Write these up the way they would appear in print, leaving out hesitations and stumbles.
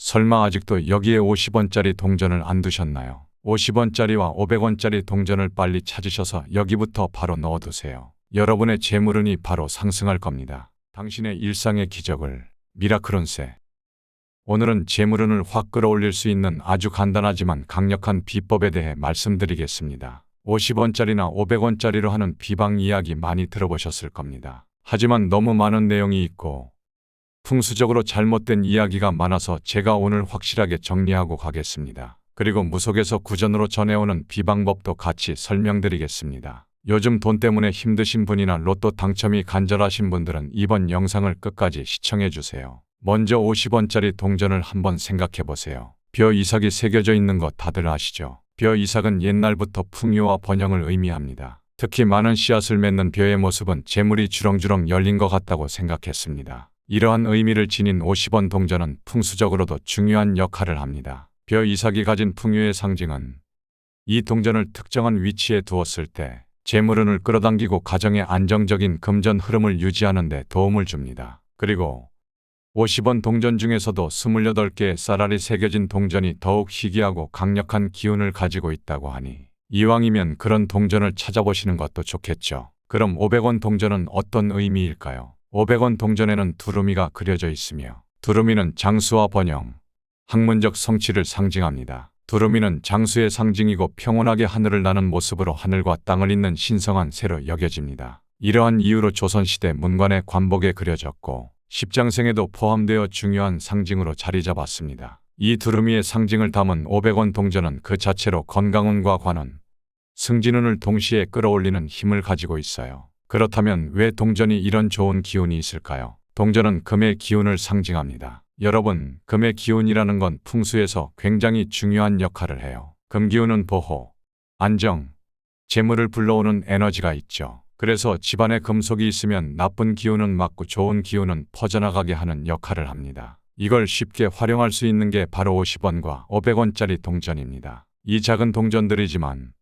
설마 아직도 여기에 50원짜리 동전을 안 두셨나요? 50원짜리와 500원짜리 동전을 빨리 찾으셔서 여기부터 바로 넣어두세요. 여러분의 재물운이 바로 상승할 겁니다. 당신의 일상의 기적을 미라클운세. 오늘은 재물운을 확 끌어올릴 수 있는 아주 간단하지만 강력한 비법에 대해 말씀드리겠습니다. 50원짜리나 500원짜리로 하는 비방 이야기 많이 들어보셨을 겁니다. 하지만 너무 많은 내용이 있고 풍수적으로 잘못된 이야기가 많아서 제가 오늘 확실하게 정리하고 가겠습니다. 그리고 무속에서 구전으로 전해오는 비방법도 같이 설명드리겠습니다. 요즘 돈 때문에 힘드신 분이나 로또 당첨이 간절하신 분들은 이번 영상을 끝까지 시청해주세요. 먼저 50원짜리 동전을 한번 생각해보세요. 벼 이삭이 새겨져 있는 거 다들 아시죠? 벼 이삭은 옛날부터 풍요와 번영을 의미합니다. 특히 많은 씨앗을 맺는 벼의 모습은 재물이 주렁주렁 열린 것 같다고 생각했습니다. 이러한 의미를 지닌 50원 동전은 풍수적으로도 중요한 역할을 합니다. 벼 이삭이 가진 풍요의 상징은 이 동전을 특정한 위치에 두었을 때 재물운을 끌어당기고 가정의 안정적인 금전 흐름을 유지하는 데 도움을 줍니다. 그리고 50원 동전 중에서도 28개의 쌀알이 새겨진 동전이 더욱 희귀하고 강력한 기운을 가지고 있다고 하니 이왕이면 그런 동전을 찾아보시는 것도 좋겠죠. 그럼 500원 동전은 어떤 의미일까요? 500원 동전에는 두루미가 그려져 있으며 두루미는 장수와 번영, 학문적 성취를 상징합니다. 두루미는 장수의 상징이고 평온하게 하늘을 나는 모습으로 하늘과 땅을 잇는 신성한 새로 여겨집니다. 이러한 이유로 조선시대 문관의 관복에 그려졌고 십장생에도 포함되어 중요한 상징으로 자리 잡았습니다. 이 두루미의 상징을 담은 500원 동전은 그 자체로 건강운과 관운, 승진운을 동시에 끌어올리는 힘을 가지고 있어요. 그렇다면 왜 동전이 이런 좋은 기운이 있을까요? 동전은 금의 기운을 상징합니다. 여러분, 금의 기운이라는 건 풍수에서 굉장히 중요한 역할을 해요. 금 기운은 보호, 안정, 재물을 불러오는 에너지가 있죠. 그래서 집안에 금속이 있으면 나쁜 기운은 막고 좋은 기운은 퍼져나가게 하는 역할을 합니다. 이걸 쉽게 활용할 수 있는 게 바로 50원과 500원짜리 동전입니다. 이 작은 동전들이지만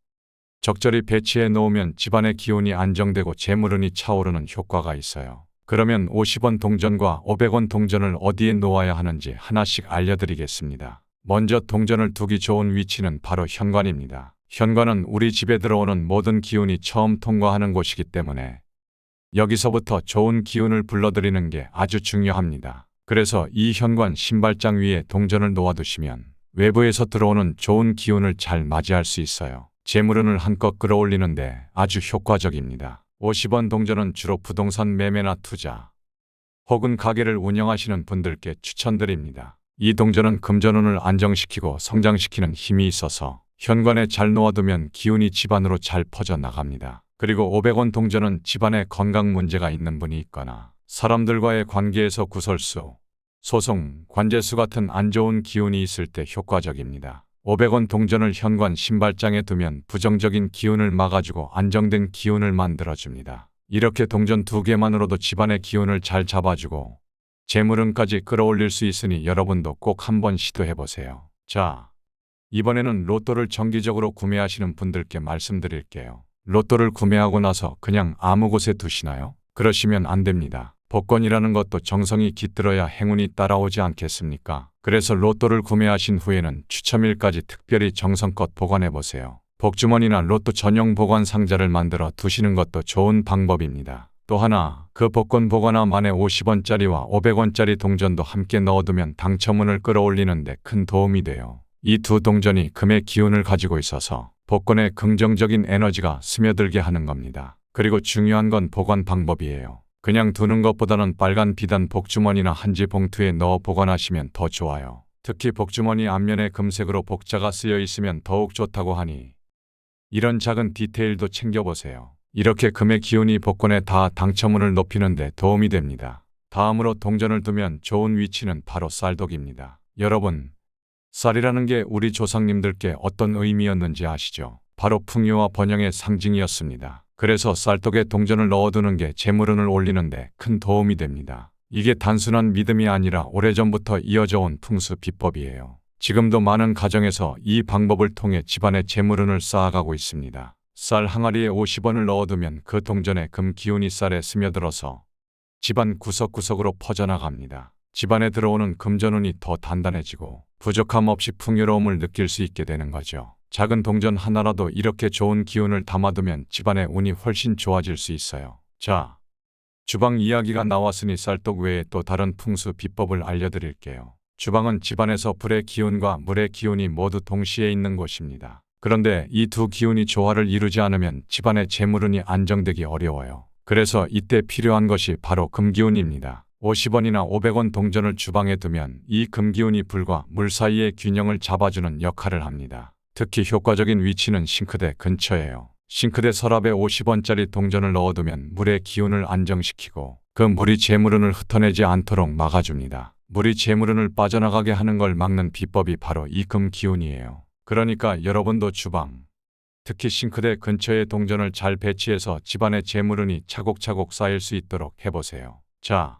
적절히 배치해 놓으면 집안의 기운이 안정되고 재물운이 차오르는 효과가 있어요. 그러면 50원 동전과 500원 동전을 어디에 놓아야 하는지 하나씩 알려드리겠습니다. 먼저 동전을 두기 좋은 위치는 바로 현관입니다. 현관은 우리 집에 들어오는 모든 기운이 처음 통과하는 곳이기 때문에 여기서부터 좋은 기운을 불러들이는 게 아주 중요합니다. 그래서 이 현관 신발장 위에 동전을 놓아두시면 외부에서 들어오는 좋은 기운을 잘 맞이할 수 있어요. 재물운을 한껏 끌어올리는데 아주 효과적입니다. 50원 동전은 주로 부동산 매매나 투자 혹은 가게를 운영하시는 분들께 추천드립니다. 이 동전은 금전운을 안정시키고 성장시키는 힘이 있어서 현관에 잘 놓아두면 기운이 집안으로 잘 퍼져나갑니다. 그리고 500원 동전은 집안에 건강 문제가 있는 분이 있거나 사람들과의 관계에서 구설수, 소송, 관제수 같은 안 좋은 기운이 있을 때 효과적입니다. 500원 동전을 현관 신발장에 두면 부정적인 기운을 막아주고 안정된 기운을 만들어줍니다. 이렇게 동전 2개만으로도 집안의 기운을 잘 잡아주고 재물운까지 끌어올릴 수 있으니 여러분도 꼭 한번 시도해보세요. 자, 이번에는 로또를 정기적으로 구매하시는 분들께 말씀드릴게요. 로또를 구매하고 나서 그냥 아무 곳에 두시나요? 그러시면 안 됩니다. 복권이라는 것도 정성이 깃들어야 행운이 따라오지 않겠습니까? 그래서 로또를 구매하신 후에는 추첨일까지 특별히 정성껏 보관해보세요. 복주머니나 로또 전용 보관 상자를 만들어 두시는 것도 좋은 방법입니다. 또 하나, 그 복권 보관함 안에 50원짜리와 500원짜리 동전도 함께 넣어두면 당첨운을 끌어올리는데 큰 도움이 돼요. 이 두 동전이 금의 기운을 가지고 있어서 복권에 긍정적인 에너지가 스며들게 하는 겁니다. 그리고 중요한 건 보관 방법이에요. 그냥 두는 것보다는 빨간 비단 복주머니나 한지 봉투에 넣어 보관하시면 더 좋아요. 특히 복주머니 앞면에 금색으로 복자가 쓰여 있으면 더욱 좋다고 하니 이런 작은 디테일도 챙겨보세요. 이렇게 금의 기운이 복권에 다 당첨운을 높이는 데 도움이 됩니다. 다음으로 동전을 두면 좋은 위치는 바로 쌀독입니다. 여러분, 쌀이라는 게 우리 조상님들께 어떤 의미였는지 아시죠? 바로 풍요와 번영의 상징이었습니다. 그래서 쌀독에 동전을 넣어두는 게 재물운을 올리는데 큰 도움이 됩니다. 이게 단순한 믿음이 아니라 오래전부터 이어져 온 풍수 비법이에요. 지금도 많은 가정에서 이 방법을 통해 집안의 재물운을 쌓아가고 있습니다. 쌀 항아리에 50원을 넣어두면 그 동전에 금 기운이 쌀에 스며들어서 집안 구석구석으로 퍼져나갑니다. 집안에 들어오는 금전운이 더 단단해지고 부족함 없이 풍요로움을 느낄 수 있게 되는 거죠. 작은 동전 하나라도 이렇게 좋은 기운을 담아두면 집안의 운이 훨씬 좋아질 수 있어요. 자, 주방 이야기가 나왔으니 쌀떡 외에 또 다른 풍수 비법을 알려드릴게요. 주방은 집안에서 불의 기운과 물의 기운이 모두 동시에 있는 곳입니다. 그런데 이 두 기운이 조화를 이루지 않으면 집안의 재물운이 안정되기 어려워요. 그래서 이때 필요한 것이 바로 금기운입니다. 50원이나 500원 동전을 주방에 두면 이 금기운이 불과 물 사이의 균형을 잡아주는 역할을 합니다. 특히 효과적인 위치는 싱크대 근처예요. 싱크대 서랍에 50원짜리 동전을 넣어두면 물의 기운을 안정시키고 그 물이 재물운을 흩어내지 않도록 막아줍니다. 물이 재물운을 빠져나가게 하는 걸 막는 비법이 바로 이 금기운이에요. 그러니까 여러분도 주방, 특히 싱크대 근처에 동전을 잘 배치해서 집안의 재물운이 차곡차곡 쌓일 수 있도록 해보세요. 자,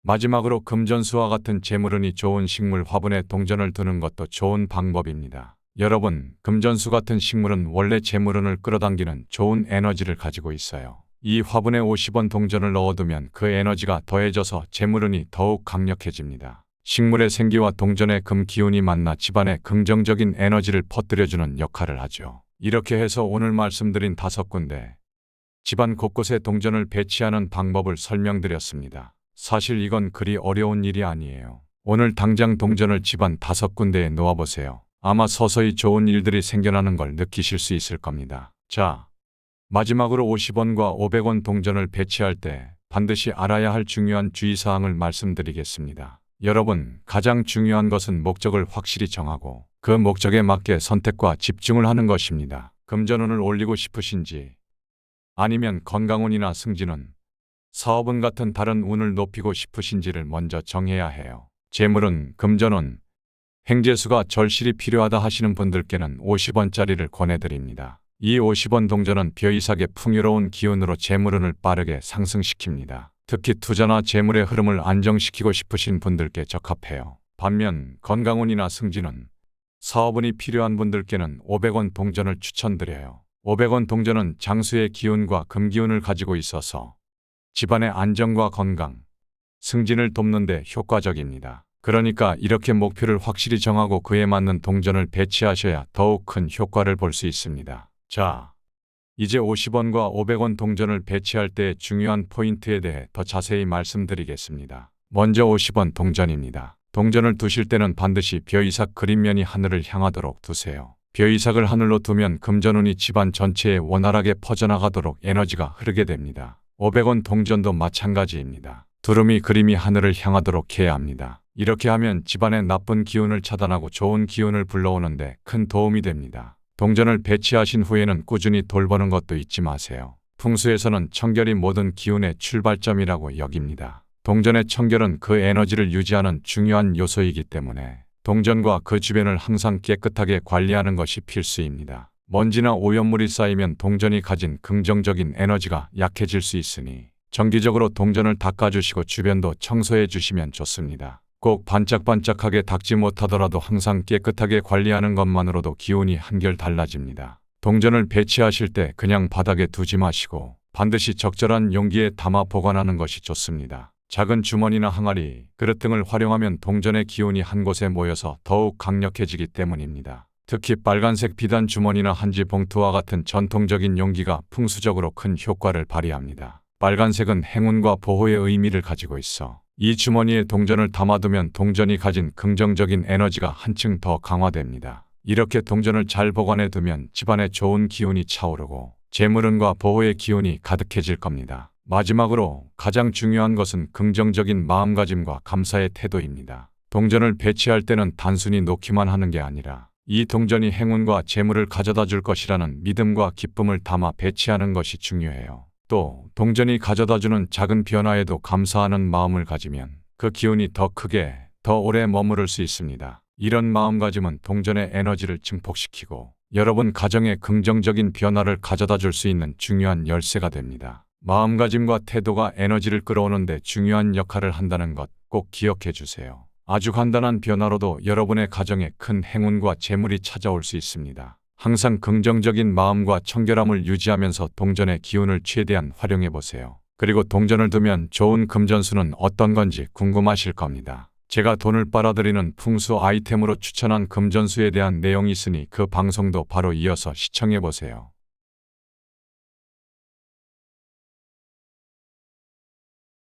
마지막으로 금전수와 같은 재물운이 좋은 식물 화분에 동전을 두는 것도 좋은 방법입니다. 여러분, 금전수 같은 식물은 원래 재물운을 끌어당기는 좋은 에너지를 가지고 있어요. 이 화분에 50원 동전을 넣어두면 그 에너지가 더해져서 재물운이 더욱 강력해집니다. 식물의 생기와 동전의 금 기운이 만나 집안에 긍정적인 에너지를 퍼뜨려주는 역할을 하죠. 이렇게 해서 오늘 말씀드린 5군데 집안 곳곳에 동전을 배치하는 방법을 설명드렸습니다. 사실 이건 그리 어려운 일이 아니에요. 오늘 당장 동전을 집안 5군데에 놓아보세요. 아마 서서히 좋은 일들이 생겨나는 걸 느끼실 수 있을 겁니다. 자, 마지막으로 50원과 500원 동전을 배치할 때 반드시 알아야 할 중요한 주의사항을 말씀드리겠습니다. 여러분, 가장 중요한 것은 목적을 확실히 정하고 그 목적에 맞게 선택과 집중을 하는 것입니다. 금전운을 올리고 싶으신지 아니면 건강운이나 승진운, 사업운 같은 다른 운을 높이고 싶으신지를 먼저 정해야 해요. 재물운, 금전운, 행재수가 절실히 필요하다 하시는 분들께는 50원짜리를 권해드립니다. 이 50원 동전은 벼이삭의 풍요로운 기운으로 재물운을 빠르게 상승시킵니다. 특히 투자나 재물의 흐름을 안정시키고 싶으신 분들께 적합해요. 반면 건강운이나 승진운, 사업운이 필요한 분들께는 500원 동전을 추천드려요. 500원 동전은 장수의 기운과 금기운을 가지고 있어서 집안의 안정과 건강, 승진을 돕는 데 효과적입니다. 그러니까 이렇게 목표를 확실히 정하고 그에 맞는 동전을 배치하셔야 더욱 큰 효과를 볼 수 있습니다. 자, 이제 50원과 500원 동전을 배치할 때의 중요한 포인트에 대해 더 자세히 말씀드리겠습니다. 먼저 50원 동전입니다. 동전을 두실 때는 반드시 벼이삭 그림면이 하늘을 향하도록 두세요. 벼이삭을 하늘로 두면 금전운이 집안 전체에 원활하게 퍼져나가도록 에너지가 흐르게 됩니다. 500원 동전도 마찬가지입니다. 두루미 그림이 하늘을 향하도록 해야 합니다. 이렇게 하면 집안의 나쁜 기운을 차단하고 좋은 기운을 불러오는데 큰 도움이 됩니다. 동전을 배치하신 후에는 꾸준히 돌보는 것도 잊지 마세요. 풍수에서는 청결이 모든 기운의 출발점이라고 여깁니다. 동전의 청결은 그 에너지를 유지하는 중요한 요소이기 때문에 동전과 그 주변을 항상 깨끗하게 관리하는 것이 필수입니다. 먼지나 오염물이 쌓이면 동전이 가진 긍정적인 에너지가 약해질 수 있으니 정기적으로 동전을 닦아주시고 주변도 청소해 주시면 좋습니다. 꼭 반짝반짝하게 닦지 못하더라도 항상 깨끗하게 관리하는 것만으로도 기운이 한결 달라집니다. 동전을 배치하실 때 그냥 바닥에 두지 마시고 반드시 적절한 용기에 담아 보관하는 것이 좋습니다. 작은 주머니나 항아리, 그릇 등을 활용하면 동전의 기운이 한 곳에 모여서 더욱 강력해지기 때문입니다. 특히 빨간색 비단 주머니나 한지 봉투와 같은 전통적인 용기가 풍수적으로 큰 효과를 발휘합니다. 빨간색은 행운과 보호의 의미를 가지고 있어 이 주머니에 동전을 담아두면 동전이 가진 긍정적인 에너지가 한층 더 강화됩니다. 이렇게 동전을 잘 보관해 두면 집안에 좋은 기운이 차오르고 재물운과 보호의 기운이 가득해질 겁니다. 마지막으로 가장 중요한 것은 긍정적인 마음가짐과 감사의 태도입니다. 동전을 배치할 때는 단순히 놓기만 하는 게 아니라 이 동전이 행운과 재물을 가져다 줄 것이라는 믿음과 기쁨을 담아 배치하는 것이 중요해요. 또 동전이 가져다주는 작은 변화에도 감사하는 마음을 가지면 그 기운이 더 크게, 더 오래 머무를 수 있습니다. 이런 마음가짐은 동전의 에너지를 증폭시키고 여러분 가정에 긍정적인 변화를 가져다 줄 수 있는 중요한 열쇠가 됩니다. 마음가짐과 태도가 에너지를 끌어오는데 중요한 역할을 한다는 것 꼭 기억해 주세요. 아주 간단한 변화로도 여러분의 가정에 큰 행운과 재물이 찾아올 수 있습니다. 항상 긍정적인 마음과 청결함을 유지하면서 동전의 기운을 최대한 활용해 보세요. 그리고 동전을 두면 좋은 금전수는 어떤 건지 궁금하실 겁니다. 제가 돈을 빨아들이는 풍수 아이템으로 추천한 금전수에 대한 내용이 있으니 그 방송도 바로 이어서 시청해 보세요.